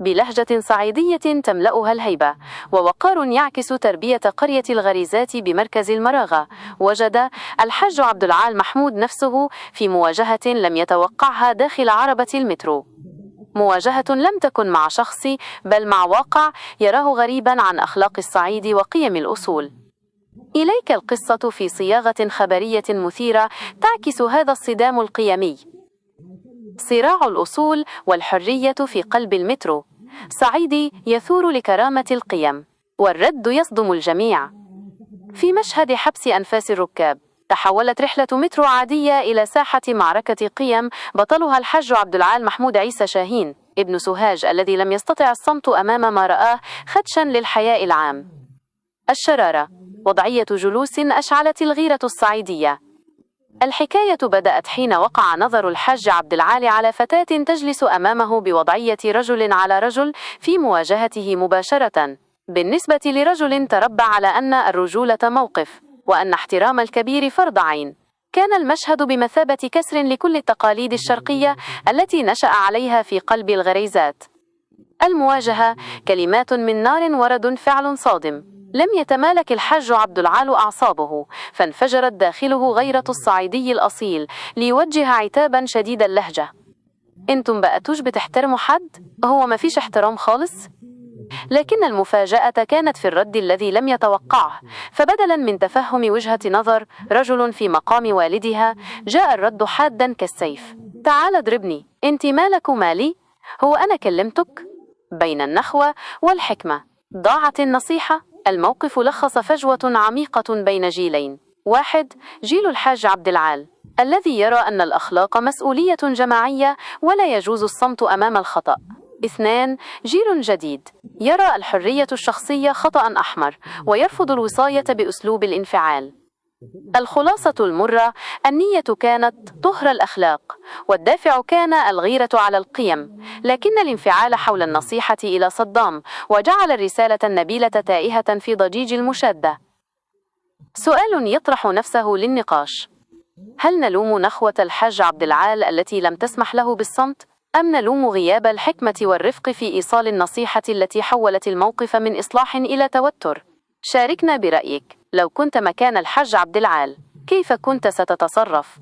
بلهجة صعيدية تملأها الهيبة، ووقار يعكس تربية قرية الغريزات بمركز المراغة. وجد الحاج عبد العال محمود نفسه في مواجهة لم يتوقعها داخل عربة المترو، مواجهة لم تكن مع شخص بل مع واقع يراه غريبا عن أخلاق الصعيد وقيم الأصول. إليك القصة في صياغة خبرية مثيرة تعكس هذا الصدام القيمي. صراع الأصول والحرية في قلب المترو. صعيدي يثور لكرامة القيم، والرد يصدم الجميع. في مشهد حبس أنفاس الركاب، تحولت رحلة مترو عادية إلى ساحة معركة قيم بطلها الحاج عبد العال محمود عيسى شاهين ابن سوهاج، الذي لم يستطع الصمت أمام ما رآه خدشا للحياء العام. الشرارة، وضعية جلوس أشعلت الغيرة الصعيدية. الحكاية بدأت حين وقع نظر الحاج عبد العال على فتاة تجلس أمامه بوضعية رجل على رجل في مواجهته مباشرة. بالنسبة لرجل تربى على أن الرجولة موقف، وأن احترام الكبير فرض عين، كان المشهد بمثابة كسر لكل التقاليد الشرقية التي نشأ عليها في قلب الغريزات. المواجهة كلمات من نار ورد فعل صادم. لم يتمالك الحاج عبد العال أعصابه، فانفجرت داخله غيرة الصعيدي الأصيل ليوجه عتابا شديد اللهجة. انتم بقتوش بتحترموا حد؟ هو ما فيش احترام خالص؟ لكن المفاجأة كانت في الرد الذي لم يتوقعه، فبدلا من تفهم وجهة نظر رجل في مقام والدها، جاء الرد حادا كالسيف. تعال اضربني، انت مالك ومالي؟ هو أنا كلمتك؟ بين النخوة والحكمة ضاعت النصيحة. الموقف لخص فجوة عميقة بين جيلين. 1. جيل الحاج عبد العال الذي يرى أن الأخلاق مسؤولية جماعية ولا يجوز الصمت أمام الخطأ. 2. جيل جديد يرى الحرية الشخصية خطأ أحمر ويرفض الوصاية بأسلوب الانفعال. الخلاصة المرة: النية كانت طهر الأخلاق، والدافع كان الغيرة على القيم، لكن الانفعال حول النصيحة إلى صدام وجعل الرسالة النبيلة تائهة في ضجيج المشادة. سؤال يطرح نفسه للنقاش: هل نلوم نخوة الحاج عبد العال التي لم تسمح له بالصمت؟ أم نلوم غياب الحكمة والرفق في إيصال النصيحة التي حولت الموقف من إصلاح إلى توتر؟ شاركنا برأيك. لو كنت مكان الحاج عبد العال، كيف كنت ستتصرف؟